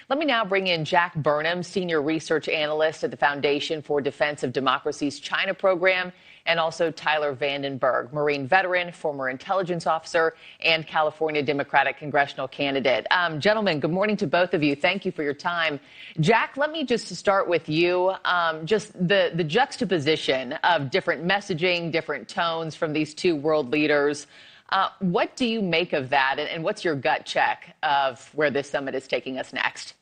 Let me now bring in Jack Burnham, Senior Research Analyst at the Foundation for Defense of Democracy's China program, and also Tyler Vandenberg, Marine veteran, former intelligence officer, and California Democratic congressional candidate. Gentlemen, good morning to both of you. Thank you for your time. Jack, let me just start with you. Just the juxtaposition of different messaging, different tones from these two world leaders. What do you make of that, and what's your gut check of where this summit is taking us next?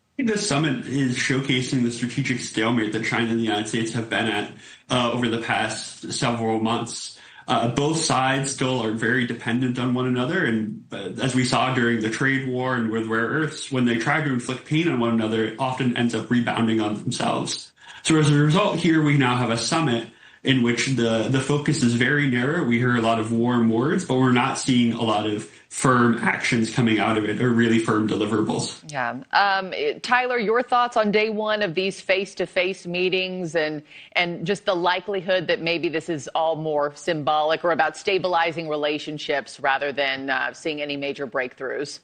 I think this summit is showcasing the strategic stalemate that China and the United States have been at over the past several months. Both sides still are very dependent on one another, and as we saw during the trade war and with rare earths, when they try to inflict pain on one another, it often ends up rebounding on themselves. So as a result, here we now have a summit in which the focus is very narrow. We hear a lot of warm words, but we're not seeing a lot of firm actions coming out of it, or really firm deliverables. Yeah. Tyler, your thoughts on day one of these face-to-face meetings and just the likelihood that maybe this is all more symbolic or about stabilizing relationships rather than seeing any major breakthroughs?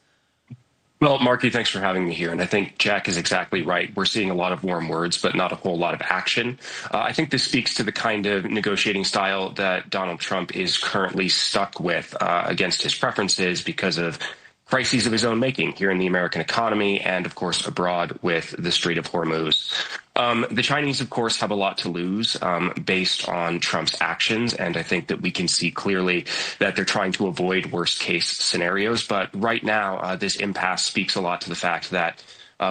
Well, Marky, thanks for having me here. And I think Jack is exactly right. We're seeing a lot of warm words, but not a whole lot of action. I think this speaks to the kind of negotiating style that Donald Trump is currently stuck with against his preferences because of crises of his own making here in the American economy and, of course, abroad with the Strait of Hormuz. The Chinese, of course, have a lot to lose based on Trump's actions, and I think that we can see clearly that they're trying to avoid worst-case scenarios. But right now, this impasse speaks a lot to the fact that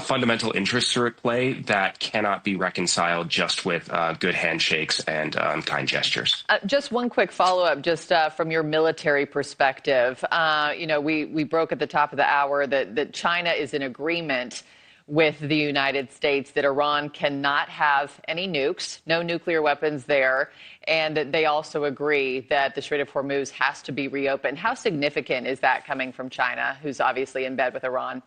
fundamental interests are at play that cannot be reconciled just with good handshakes and kind gestures. Just one quick follow-up, just from your military perspective. We broke at the top of the hour that China is in agreement with the United States that Iran cannot have any nukes, no nuclear weapons there, and that they also agree that the Strait of Hormuz has to be reopened. How significant is that coming from China, who's obviously in bed with Iran?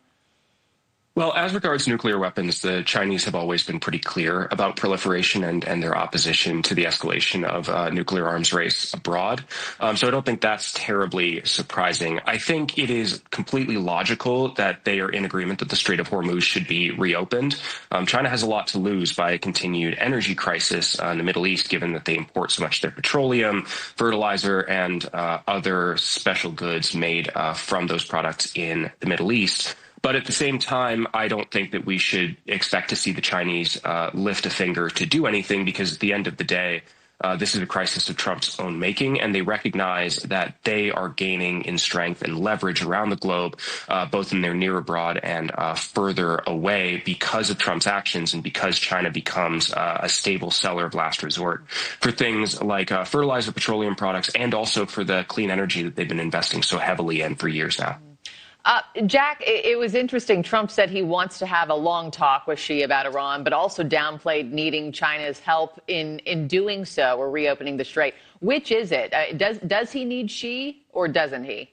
Well, as regards nuclear weapons, the Chinese have always been pretty clear about proliferation and their opposition to the escalation of nuclear arms race abroad. So I don't think that's terribly surprising. I think it is completely logical that they are in agreement that the Strait of Hormuz should be reopened. China has a lot to lose by a continued energy crisis in the Middle East, given that they import so much of their petroleum, fertilizer, and other special goods made from those products in the Middle East. But at the same time, I don't think that we should expect to see the Chinese lift a finger to do anything, because at the end of the day, this is a crisis of Trump's own making, and they recognize that they are gaining in strength and leverage around the globe, both in their near abroad and further away, because of Trump's actions and because China becomes a stable seller of last resort for things like fertilizer, petroleum products, and also for the clean energy that they've been investing so heavily in for years now. Jack, it was interesting. Trump said he wants to have a long talk with Xi about Iran, but also downplayed needing China's help in doing so, or reopening the strait. Which is it? Does he need Xi, or doesn't he?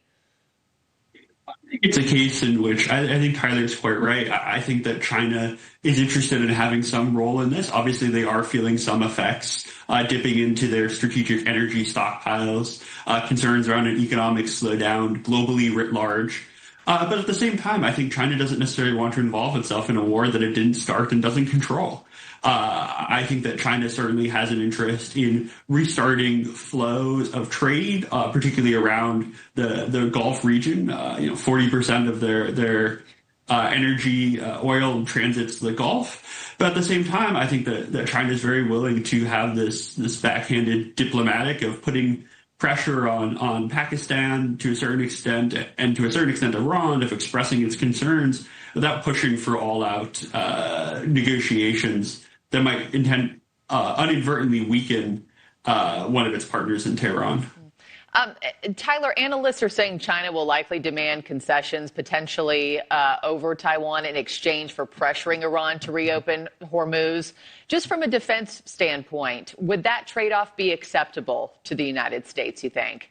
I think it's a case in which I think Tyler's quite right. I think that China is interested in having some role in this. Obviously, they are feeling some effects, dipping into their strategic energy stockpiles, concerns around an economic slowdown globally writ large. But at the same time, I think China doesn't necessarily want to involve itself in a war that it didn't start and doesn't control. I think that China certainly has an interest in restarting flows of trade, particularly around the Gulf region. 40% of their energy, oil transits the Gulf. But at the same time, I think that China is very willing to have this backhanded diplomatic of putting pressure on Pakistan to a certain extent, and to a certain extent Iran, of expressing its concerns without pushing for all-out negotiations that might inadvertently weaken one of its partners in Tehran. Tyler, analysts are saying China will likely demand concessions, potentially over Taiwan, in exchange for pressuring Iran to reopen Hormuz. Just from a defense standpoint, would that trade-off be acceptable to the United States, you think?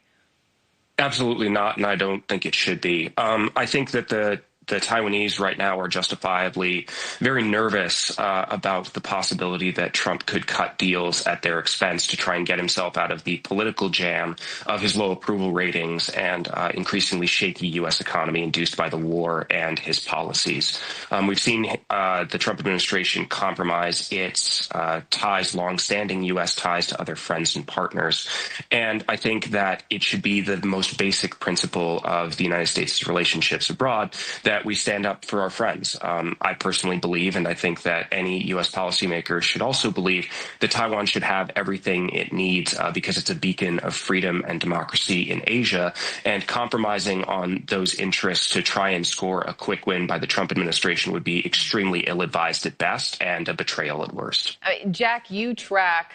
Absolutely not, and I don't think it should be. I think that the the Taiwanese right now are justifiably very nervous about the possibility that Trump could cut deals at their expense to try and get himself out of the political jam of his low approval ratings and increasingly shaky U.S. economy induced by the war and his policies. We've seen the Trump administration compromise its ties, longstanding U.S. ties to other friends and partners. And I think that it should be the most basic principle of the United States' relationships abroad that we stand up for our friends. I personally believe, and I think that any U.S. policymakers should also believe, that Taiwan should have everything it needs because it's a beacon of freedom and democracy in Asia, and compromising on those interests to try and score a quick win by the Trump administration would be extremely ill-advised at best and a betrayal at worst. Jack, you track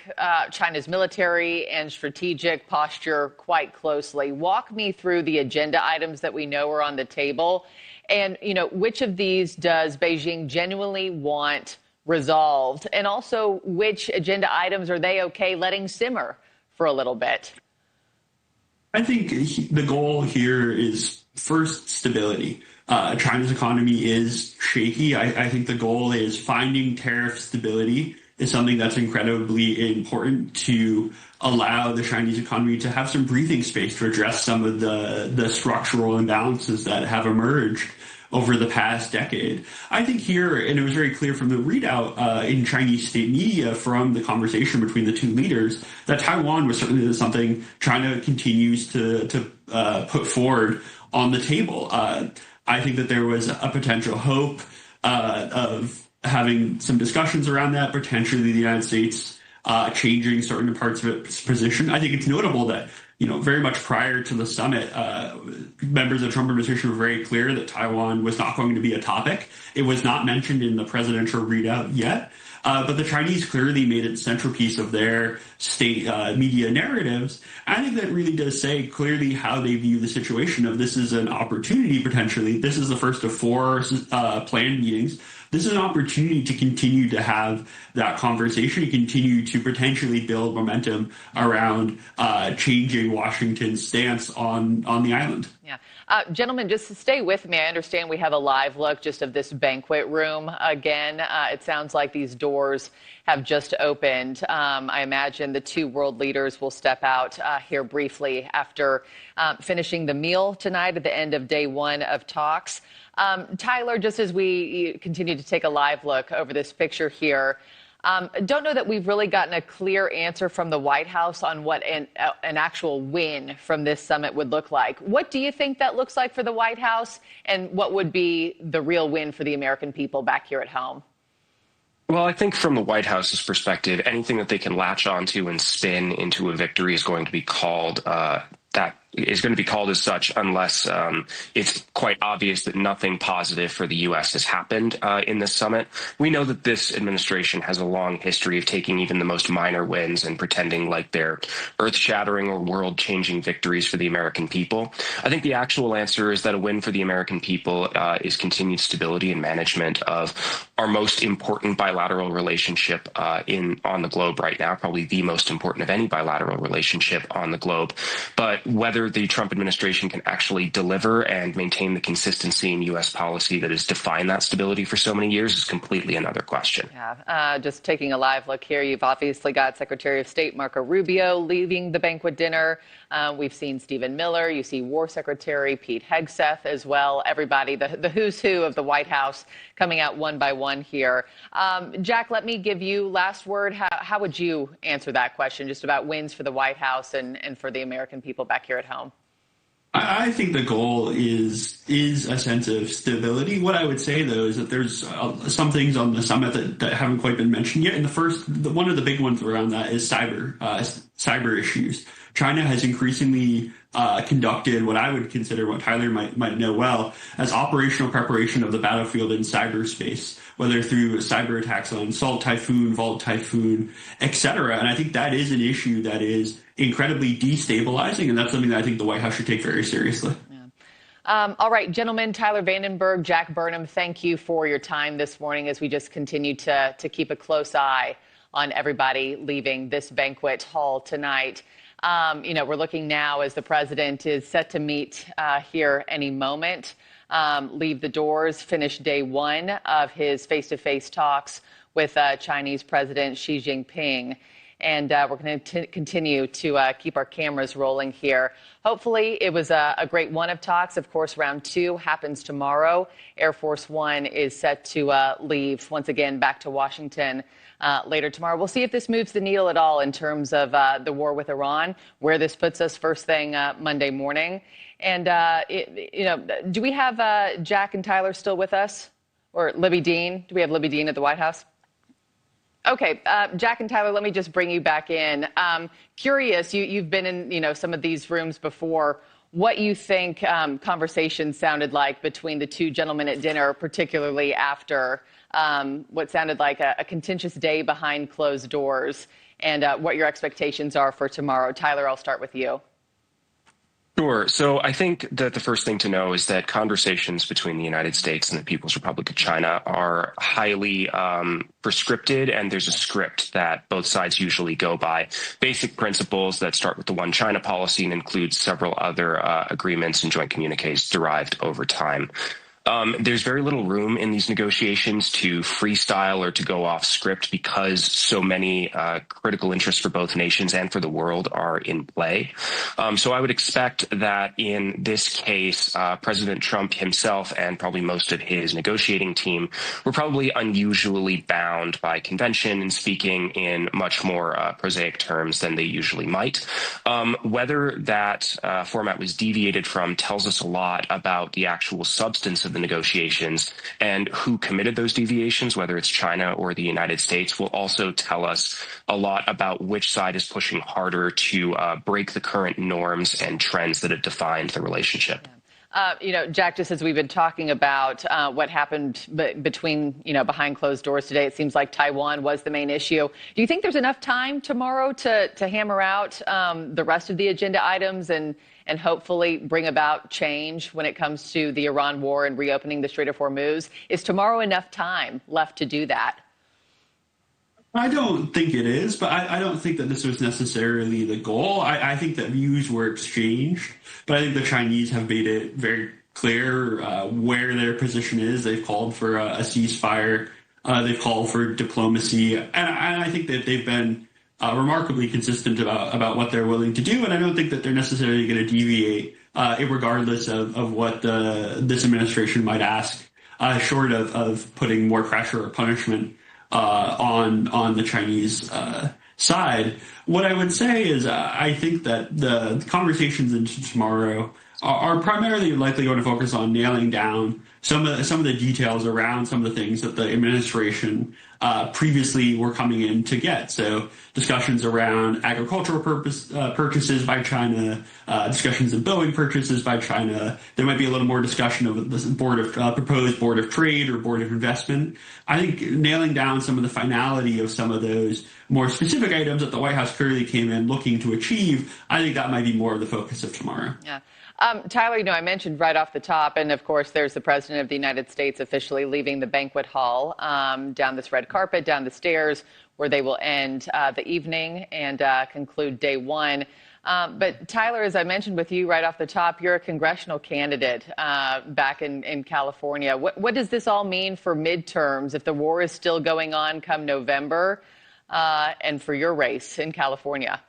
China's military and strategic posture quite closely. Walk me through the agenda items that we know are on the table. And, which of these does Beijing genuinely want resolved? And also, which agenda items are they okay letting simmer for a little bit? I think the goal here is first stability. China's economy is shaky. I think the goal is finding tariff stability is something that's incredibly important to allow the Chinese economy to have some breathing space to address some of the structural imbalances that have emerged over the past decade. I think here, and it was very clear from the readout in Chinese state media from the conversation between the two leaders, that Taiwan was certainly something China continues to put forward on the table. I think that there was a potential hope of having some discussions around that, potentially the United States changing certain parts of its position. I think it's notable that, very much prior to the summit, members of the Trump administration were very clear that Taiwan was not going to be a topic. It was not mentioned in the presidential readout yet. But the Chinese clearly made it a centerpiece of their state media narratives. I think that really does say clearly how they view the situation of this is an opportunity potentially. This is the first of 4 planned meetings. This is an opportunity to continue to have that conversation, to continue to potentially build momentum around changing Washington's stance on the island. Yeah. Gentlemen, just to stay with me, I understand we have a live look just of this banquet room again. It sounds like these doors have just opened. I imagine the two world leaders will step out here briefly after finishing the meal tonight at the end of day 1 of talks. Tyler, just as we continue to take a live look over this picture here, don't know that we've really gotten a clear answer from the White House on what an actual win from this summit would look like. What do you think that looks like for the White House, and what would be the real win for the American people back here at home? Well, I think from the White House's perspective, anything that they can latch onto and spin into a victory is going to be called as such unless it's quite obvious that nothing positive for the U.S. has happened in this summit. We know that this administration has a long history of taking even the most minor wins and pretending like they're earth-shattering or world-changing victories for the American people. I think the actual answer is that a win for the American people is continued stability and management of our most important bilateral relationship on the globe right now, probably the most important of any bilateral relationship on the globe. But whether the Trump administration can actually deliver and maintain the consistency in U.S. policy that has defined that stability for so many years is completely another question. Yeah, just taking a live look here, you've obviously got Secretary of State Marco Rubio leaving the banquet dinner. We've seen Stephen Miller. You see War Secretary Pete Hegseth as well. Everybody, the who's who of the White House coming out one by one here. Jack, let me give you last word. How would you answer that question just about wins for the White House and for the American people back here at home? I think the goal is a sense of stability. What I would say, though, is that there's some things on the summit that haven't quite been mentioned yet. And one of the big ones around that is cyber issues. China has increasingly conducted what I would consider, what Tyler might know well, as operational preparation of the battlefield in cyberspace, whether through cyber attacks on Salt Typhoon, Vault Typhoon, etc. And I think that is an issue that is incredibly destabilizing, and that's something that I think the White House should take very seriously. Yeah. All right, gentlemen, Tyler Vandenberg, Jack Burnham, thank you for your time this morning as we just continue to keep a close eye on everybody leaving this banquet hall tonight. We're looking now as the president is set to meet here any moment, leave the doors, finish day one of his face-to-face talks with Chinese President Xi Jinping. And we're going to continue to keep our cameras rolling here. Hopefully, it was a great one of talks. Of course, round two happens tomorrow. Air Force One is set to leave once again back to Washington later tomorrow. We'll see if this moves the needle at all in terms of the war with Iran, where this puts us first thing Monday morning. And, do we have Jack and Tyler still with us? Or Libby Dean? Do we have Libby Dean at the White House? Okay, Jack and Tyler, let me just bring you back in. Curious, you've been in, some of these rooms before. What you think conversations sounded like between the two gentlemen at dinner, particularly after what sounded like a contentious day behind closed doors, and what your expectations are for tomorrow. Tyler, I'll start with you. Sure. So I think that the first thing to know is that conversations between the United States and the People's Republic of China are highly prescripted, and there's a script that both sides usually go by. Basic principles that start with the One China policy and include several other agreements and joint communiques derived over time. There's very little room in these negotiations to freestyle or to go off script because so many critical interests for both nations and for the world are in play. So I would expect that in this case, President Trump himself and probably most of his negotiating team were probably unusually bound by convention and speaking in much more prosaic terms than they usually might. Whether that format was deviated from tells us a lot about the actual substance of the negotiations, and who committed those deviations, whether it's China or the United States, will also tell us a lot about which side is pushing harder to break the current norms and trends that have defined the relationship. Jack, just as we've been talking about what happened between, behind closed doors today, it seems like Taiwan was the main issue. Do you think there's enough time tomorrow to hammer out the rest of the agenda items and hopefully bring about change when it comes to the Iran war and reopening the Strait of Hormuz? Is tomorrow enough time left to do that? I don't think it is, but I don't think that this was necessarily the goal. I think that views were exchanged, but I think the Chinese have made it very clear where their position is. They've called for a ceasefire. They've called for diplomacy. And I think that they've been remarkably consistent about what they're willing to do. And I don't think that they're necessarily going to deviate regardless of what this administration might ask, short of putting more pressure or punishment on the Chinese side. What I would say is I think that the conversations into tomorrow are primarily likely going to focus on nailing down some of the details around some of the things that the administration previously were coming in to get. So discussions around agricultural purchases by China, discussions of Boeing purchases by China. There might be a little more discussion of the proposed board of trade or board of investment. I think nailing down some of the finality of some of those more specific items that the White House clearly came in looking to achieve, I think that might be more of the focus of tomorrow. Yeah. Tyler, I mentioned right off the top, and of course, there's the President of the United States officially leaving the banquet hall, down this red carpet, down the stairs, where they will end the evening and conclude day one. But Tyler, as I mentioned with you right off the top, you're a congressional candidate back in California. What does this all mean for midterms if the war is still going on come November and for your race in California?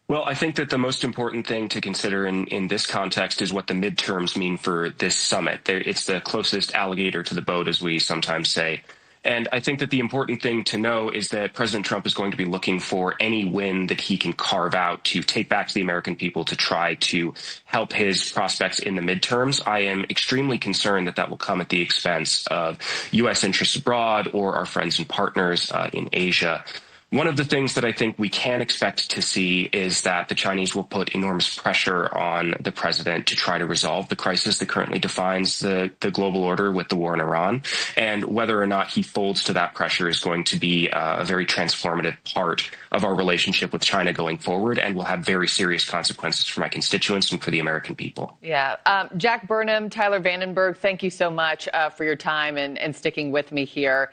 Well, I think that the most important thing to consider in this context is what the midterms mean for this summit. It's the closest alligator to the boat, as we sometimes say. And I think that the important thing to know is that President Trump is going to be looking for any win that he can carve out to take back to the American people to try to help his prospects in the midterms. I am extremely concerned that that will come at the expense of U.S. interests abroad or our friends and partners in Asia. One of the things that I think we can expect to see is that the Chinese will put enormous pressure on the president to try to resolve the crisis that currently defines the global order with the war in Iran. And whether or not he folds to that pressure is going to be a very transformative part of our relationship with China going forward, and will have very serious consequences for my constituents and for the American people. Yeah. Jack Burnham, Tyler Vandenberg, thank you so much for your time and sticking with me here.